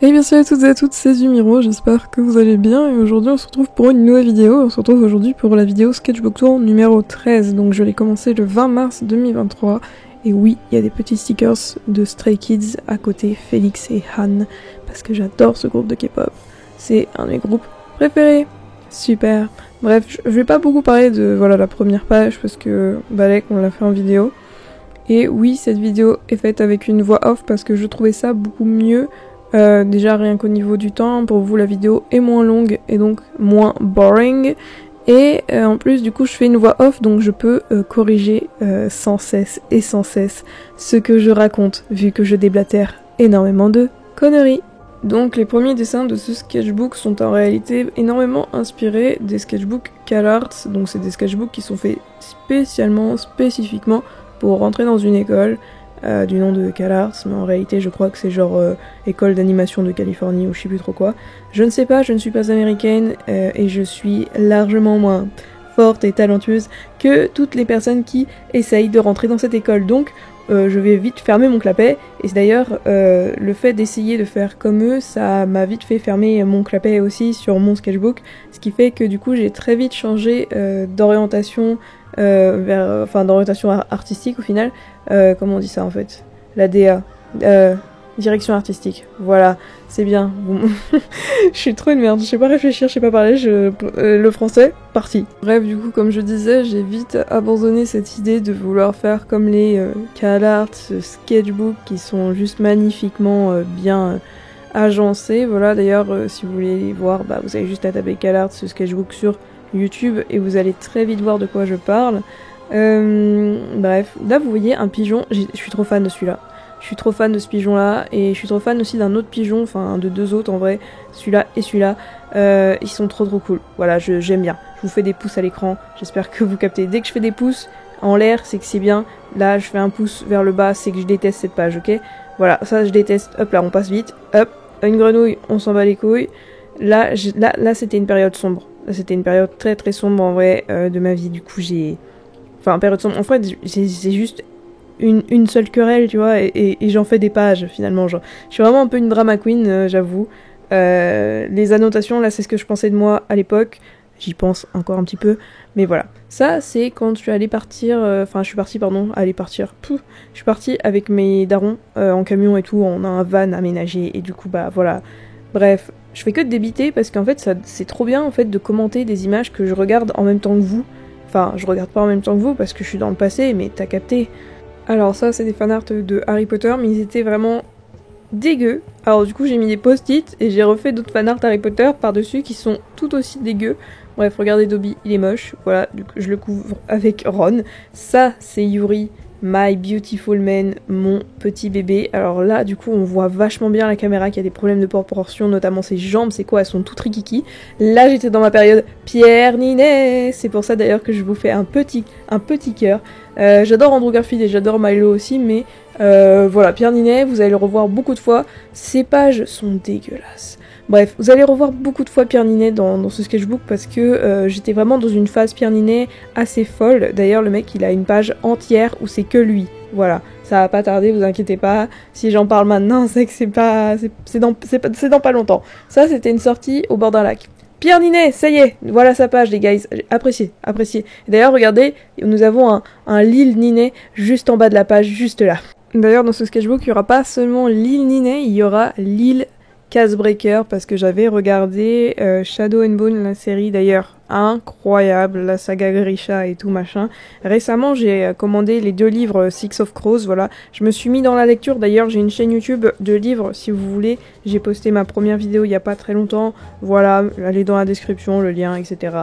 Et bien salut à toutes et à toutes, c'est Zumiro, j'espère que vous allez bien et aujourd'hui on se retrouve pour une nouvelle vidéo. On se retrouve aujourd'hui pour la vidéo Sketchbook Tour numéro 13, donc je l'ai commencé le 20 mars 2023. Et oui, il y a des petits stickers de Stray Kids à côté, Félix et Han, parce que j'adore ce groupe de K-pop. C'est un de mes groupes préférés. Super. Bref, je vais pas beaucoup parler de la première page parce que Balek on l'a fait en vidéo. Et oui, cette vidéo est faite avec une voix off parce que je trouvais ça beaucoup mieux. Déjà rien qu'au niveau du temps, pour vous la vidéo est moins longue et donc moins boring. Et en plus du coup je fais une voix off donc je peux corriger sans cesse ce que je raconte vu que je déblatère énormément de conneries. Donc les premiers dessins de ce sketchbook sont en réalité énormément inspirés des sketchbooks CalArts. Donc c'est des sketchbooks qui sont faits spécifiquement pour rentrer dans une école. Du nom de CalArts, mais en réalité je crois que c'est genre école d'animation de Californie ou je sais plus trop quoi. Je ne sais pas, je ne suis pas américaine et je suis largement moins forte et talentueuse que toutes les personnes qui essayent de rentrer dans cette école. Donc je vais vite fermer mon clapet et c'est d'ailleurs le fait d'essayer de faire comme eux, ça m'a vite fait fermer mon clapet aussi sur mon sketchbook, ce qui fait que du coup j'ai très vite changé d'orientation d'orientation artistique au final. Comment on dit ça en fait? La DA. Direction artistique. Voilà, c'est bien. Je suis trop une merde, je sais pas réfléchir, je sais pas parler, le français, parti. Bref, du coup, comme je disais, j'ai vite abandonné cette idée de vouloir faire comme les CalArts sketchbooks qui sont juste magnifiquement bien agencés. Voilà, d'ailleurs, si vous voulez les voir, vous avez juste à taper CalArts sketchbook sur YouTube et vous allez très vite voir de quoi je parle. Bref, là vous voyez un pigeon, je suis trop fan de celui-là. Je suis trop fan de ce pigeon-là et je suis trop fan aussi d'un autre pigeon, enfin de deux autres en vrai, celui-là et celui-là. Ils sont trop cool. Voilà, j'aime bien. Je vous fais des pouces à l'écran, j'espère que vous captez. Dès que je fais des pouces en l'air, c'est que c'est bien. Là, je fais un pouce vers le bas, c'est que je déteste cette page, ok? Voilà, ça je déteste. Hop là, on passe vite. Hop, une grenouille, on s'en bat les couilles. Là, c'était une période sombre. Là, c'était une période très sombre en vrai de ma vie. Du coup, période sombre. En fait, c'est juste une seule querelle, tu vois, et j'en fais des pages finalement. Genre, je suis vraiment un peu une drama queen, j'avoue. Les annotations, là, c'est ce que je pensais de moi à l'époque. J'y pense encore un petit peu, mais voilà. Ça, c'est quand je suis allée partir. Je suis partie avec mes darons en camion et tout. On a un van aménagé et du coup, voilà. Bref, je fais que de débiter parce qu'en fait, c'est trop bien en fait de commenter des images que je regarde en même temps que vous. Enfin, je regarde pas en même temps que vous parce que je suis dans le passé, mais t'as capté. Alors ça, c'est des fanarts de Harry Potter, mais ils étaient vraiment dégueux. Alors du coup, j'ai mis des post-it et j'ai refait d'autres fanarts Harry Potter par-dessus qui sont tout aussi dégueux. Bref, regardez Dobby, il est moche. Voilà, je le couvre avec Ron. Ça, c'est Yuri, My Beautiful Man, mon petit bébé. Alors là, du coup, on voit vachement bien la caméra qui a des problèmes de proportion, notamment ses jambes, c'est quoi, elles sont toutes rikiki. Là, j'étais dans ma période Pierre Ninet. C'est pour ça d'ailleurs que je vous fais un petit cœur. J'adore Andrew Garfield et j'adore Milo aussi, mais voilà, Pierre Ninet, vous allez le revoir beaucoup de fois. Ces pages sont dégueulasses. Bref, vous allez revoir beaucoup de fois Pierre Ninet dans ce sketchbook parce que j'étais vraiment dans une phase Pierre Ninet assez folle. D'ailleurs, le mec, il a une page entière où c'est que lui. Voilà, ça va pas tarder, vous inquiétez pas. Si j'en parle maintenant, c'est que c'est dans pas longtemps. Ça, c'était une sortie au bord d'un lac. Pierre Ninet, ça y est, voilà sa page les guys, appréciez. D'ailleurs, regardez, nous avons un Lil Ninet juste en bas de la page, juste là. D'ailleurs, dans ce sketchbook, il y aura pas seulement Lil Ninet, il y aura Lil Casebreaker parce que j'avais regardé Shadow and Bone, la série d'ailleurs incroyable, la saga Grisha et tout machin. Récemment j'ai commandé les 2 livres Six of Crows, voilà. Je me suis mis dans la lecture, d'ailleurs j'ai une chaîne YouTube de livres si vous voulez. J'ai posté ma première vidéo il y a pas très longtemps, voilà, allez dans la description, le lien, etc.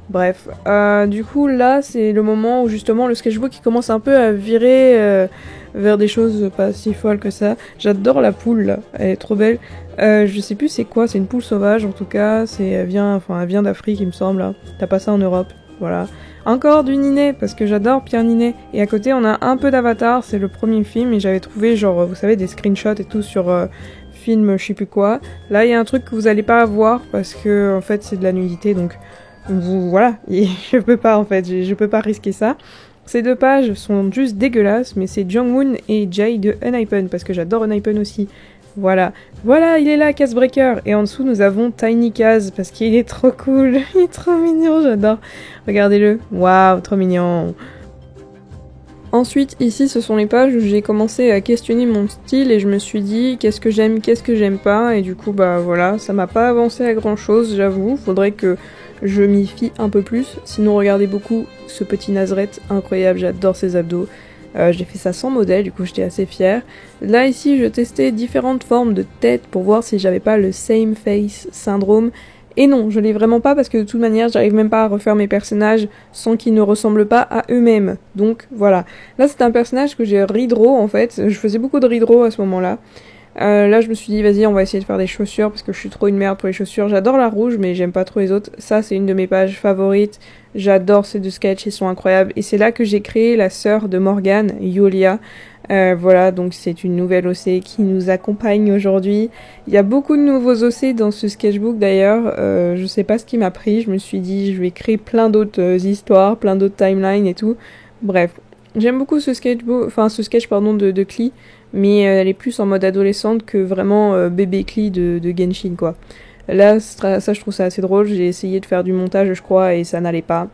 Bref, du coup là c'est le moment où justement le sketchbook il commence un peu à virer vers des choses pas si folles que ça. J'adore la poule là, elle est trop belle. Je sais plus c'est quoi, c'est une poule sauvage en tout cas, elle vient d'Afrique il me semble là. T'as pas ça en Europe, voilà. Encore du Ninet, parce que j'adore Pierre Ninet. Et à côté on a un peu d'Avatar, c'est le premier film et j'avais trouvé genre, vous savez, des screenshots et tout sur film je sais plus quoi. Là il y a un truc que vous allez pas voir parce que en fait c'est de la nudité donc voilà, je peux pas en fait, je peux pas risquer ça. Ces 2 pages sont juste dégueulasses, mais c'est Jungwoon et Jay de Unhypen, parce que j'adore Unhypen aussi. Voilà. Voilà, il est là, Casebreaker. Et en dessous, nous avons Tiny Kaz, parce qu'il est trop cool. Il est trop mignon, j'adore. Regardez-le. Waouh, trop mignon. Ensuite, ici, ce sont les pages où j'ai commencé à questionner mon style et je me suis dit qu'est-ce que j'aime pas, et du coup, bah voilà, ça m'a pas avancé à grand chose, j'avoue. Faudrait que je m'y fie un peu plus. Sinon, regardez beaucoup ce petit Nazareth, incroyable, j'adore ses abdos. J'ai fait ça sans modèle, du coup j'étais assez fière. Là ici je testais différentes formes de tête pour voir si j'avais pas le same face syndrome. Et non, je l'ai vraiment pas parce que de toute manière j'arrive même pas à refaire mes personnages sans qu'ils ne ressemblent pas à eux-mêmes. Donc voilà. Là c'est un personnage que j'ai redraw en fait. Je faisais beaucoup de redraw à ce moment-là. Là je me suis dit vas-y on va essayer de faire des chaussures parce que je suis trop une merde pour les chaussures. J'adore la rouge mais j'aime pas trop les autres. Ça c'est une de mes pages favorites. J'adore ces deux sketchs, ils sont incroyables. Et c'est là que j'ai créé la sœur de Morgane, Yulia. Voilà, donc c'est une nouvelle OC qui nous accompagne aujourd'hui. Il y a beaucoup de nouveaux OC dans ce sketchbook d'ailleurs. Je sais pas ce qui m'a pris. Je me suis dit je vais créer plein d'autres histoires, plein d'autres timelines et tout. Bref, j'aime beaucoup ce sketchbook, enfin ce sketch pardon de Klee. Mais elle est plus en mode adolescente que vraiment bébé Klee de Genshin quoi. Là, ça je trouve ça assez drôle, j'ai essayé de faire du montage je crois et ça n'allait pas.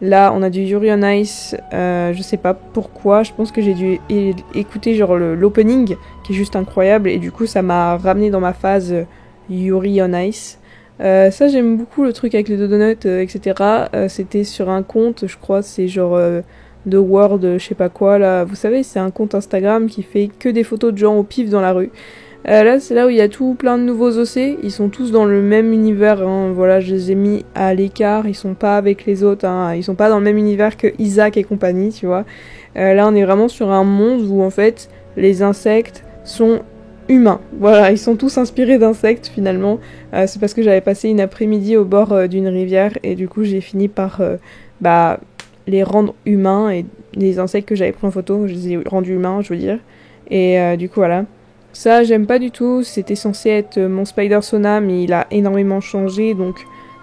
Là, on a du Yuri on Ice, je sais pas pourquoi, je pense que j'ai dû écouter genre l'opening qui est juste incroyable et du coup ça m'a ramené dans ma phase Yuri on Ice. Ça j'aime beaucoup le truc avec les deux donuts, etc. C'était sur un compte, je crois, c'est genre The World, je sais pas quoi là. Vous savez, c'est un compte Instagram qui fait que des photos de gens au pif dans la rue. Là, c'est là où il y a tout plein de nouveaux OC. Ils sont tous dans le même univers. Hein. Voilà, je les ai mis à l'écart. Ils sont pas avec les autres. Hein. Ils sont pas dans le même univers que Isaac et compagnie, tu vois. Là, on est vraiment sur un monde où en fait, les insectes sont humains. Voilà, ils sont tous inspirés d'insectes finalement. C'est parce que j'avais passé une après-midi au bord d'une rivière et du coup, j'ai fini par les rendre humains et les insectes que j'avais pris en photo, je les ai rendus humains, je veux dire. Et du coup, voilà. Ça, j'aime pas du tout. C'était censé être mon Spider Sona, mais il a énormément changé, donc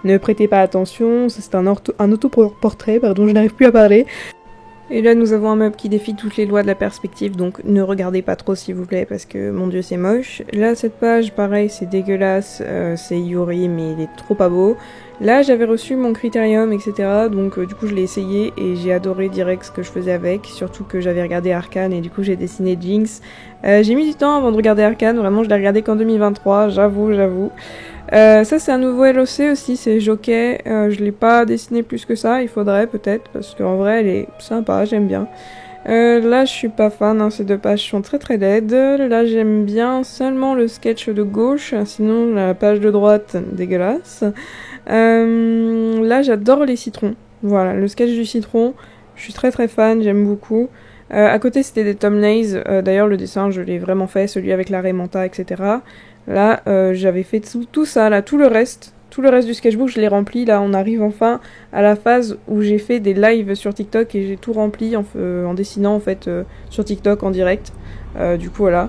ne prêtez pas attention. Ça, c'est un autoportrait, pardon, je n'arrive plus à parler. Et là, nous avons un meuble qui défie toutes les lois de la perspective, donc ne regardez pas trop s'il vous plaît, parce que mon dieu, c'est moche. Là, cette page, pareil, c'est dégueulasse. C'est Yuri, mais il est trop pas beau. Là, j'avais reçu mon critérium, etc. Donc, du coup, je l'ai essayé et j'ai adoré direct ce que je faisais avec. Surtout que j'avais regardé Arcane et du coup, j'ai dessiné Jinx. J'ai mis du temps avant de regarder Arcane. Vraiment, je l'ai regardé qu'en 2023. J'avoue. Ça, c'est un nouveau LOC aussi. C'est Jockey. Je l'ai pas dessiné plus que ça. Il faudrait peut-être parce qu'en vrai, elle est sympa. J'aime bien. Là, je suis pas fan. Hein, ces deux pages sont très très laides. Là, j'aime bien seulement le sketch de gauche. Sinon, la page de droite, dégueulasse. Là, j'adore les citrons. Voilà, le sketch du citron, je suis très très fan, j'aime beaucoup. À côté, c'était des thumbnails. D'ailleurs, le dessin, je l'ai vraiment fait, celui avec la Raymanta, etc. Là, j'avais fait tout ça, là, tout le reste du sketchbook, je l'ai rempli. Là, on arrive enfin à la phase où j'ai fait des lives sur TikTok et j'ai tout rempli en dessinant, en fait, sur TikTok en direct. Du coup, voilà.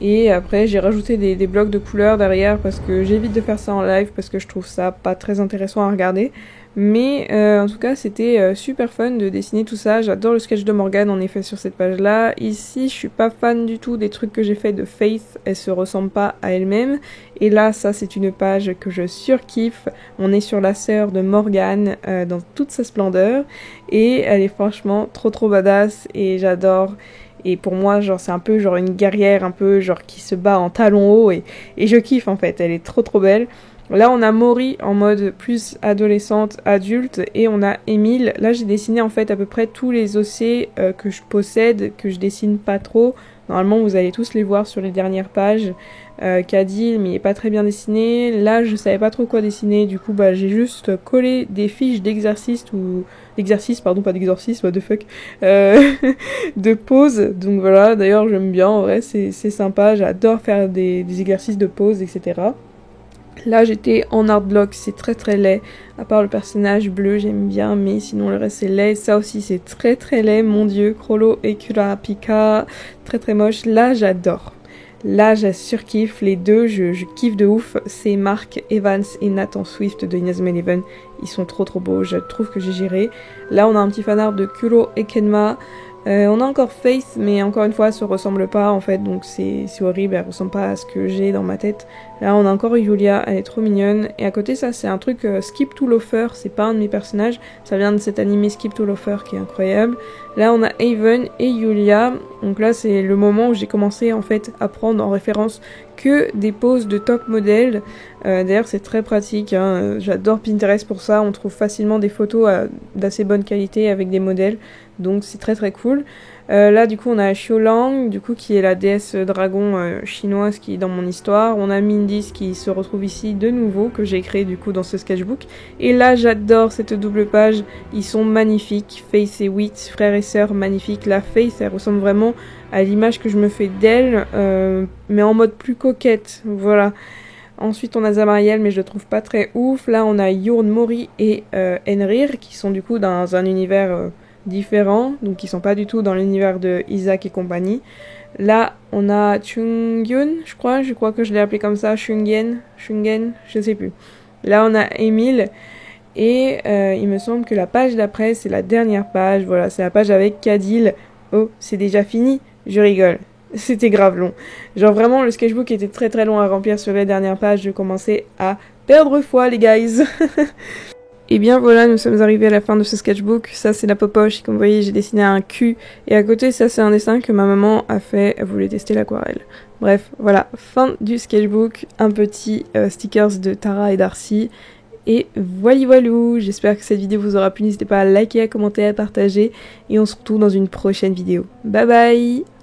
Et après, j'ai rajouté des blocs de couleurs derrière parce que j'évite de faire ça en live parce que je trouve ça pas très intéressant à regarder. Mais en tout cas, c'était super fun de dessiner tout ça. J'adore le sketch de Morgane en effet sur cette page-là. Ici, je suis pas fan du tout des trucs que j'ai fait de Faith. Elle se ressemble pas à elle-même. Et là, ça, c'est une page que je surkiffe. On est sur la sœur de Morgane dans toute sa splendeur. Et elle est franchement trop badass et j'adore. Et pour moi, genre, c'est un peu genre une guerrière, un peu genre qui se bat en talons hauts et je kiffe en fait, elle est trop belle. Là, on a Mori en mode plus adolescente, adulte, et on a Emile. Là, j'ai dessiné en fait à peu près tous les OC que je possède, que je dessine pas trop. Normalement, vous allez tous les voir sur les dernières pages. Cadil, mais il est pas très bien dessiné. Là, je savais pas trop quoi dessiner, du coup, bah, j'ai juste collé des fiches d'exercice pas d'exorcisme, what the fuck, de pause. Donc voilà, d'ailleurs, j'aime bien, en vrai, c'est sympa. J'adore faire des exercices de pause, etc. Là, j'étais en art block, c'est très laid. À part le personnage bleu, j'aime bien, mais sinon le reste c'est laid. Ça aussi, c'est très laid, mon dieu. Chrollo et Kurapika, très moche. Là, j'adore. Là, je surkiffe les deux, je kiffe de ouf. C'est Mark Evans et Nathan Swift de Inazuma Eleven. Ils sont trop beaux, je trouve que j'ai géré. Là, on a un petit fanart de Kuro et Kenma. On a encore Faith, mais encore une fois, elle se ressemble pas en fait, donc c'est horrible, elle ressemble pas à ce que j'ai dans ma tête. Là, on a encore Yulia, elle est trop mignonne. Et à côté, ça, c'est un truc Skip to Loafer, c'est pas un de mes personnages, ça vient de cet animé Skip to Loafer qui est incroyable. Là, on a Haven et Yulia, donc là, c'est le moment où j'ai commencé en fait à prendre en référence que des poses de top modèles. D'ailleurs, c'est très pratique, hein. J'adore Pinterest pour ça, on trouve facilement des photos d'assez bonne qualité avec des modèles. Donc c'est très très cool. Là du coup on a Xiaolang, du coup qui est la déesse dragon chinoise qui est dans mon histoire. On a Mindis qui se retrouve ici de nouveau, que j'ai créé du coup dans ce sketchbook. Et là j'adore cette double page, ils sont magnifiques. Faith et Wheat, frères et sœurs magnifiques. La Faith elle ressemble vraiment à l'image que je me fais d'elle, mais en mode plus coquette, voilà. Ensuite on a Zamariel mais je le trouve pas très ouf. Là on a Yurn Mori et Enrir qui sont du coup dans un univers différents, donc ils sont pas du tout dans l'univers de Isaac et compagnie. Là, on a Chungyun, je crois que je l'ai appelé comme ça, Shungen, je sais plus. Là, on a Emile, et il me semble que la page d'après, c'est la dernière page, voilà, c'est la page avec Kadil. Oh, c'est déjà fini? Je rigole. C'était grave long. Genre vraiment, le sketchbook était très très long à remplir sur les dernières pages, je commençais à perdre foi, les guys. Et bien voilà, nous sommes arrivés à la fin de ce sketchbook. Ça c'est la popoche, comme vous voyez j'ai dessiné un cul. Et à côté ça c'est un dessin que ma maman a fait, elle voulait tester l'aquarelle. Bref, voilà, fin du sketchbook, un petit stickers de Tara et Darcy. Et voilou, j'espère que cette vidéo vous aura plu, n'hésitez pas à liker, à commenter, à partager. Et on se retrouve dans une prochaine vidéo. Bye bye!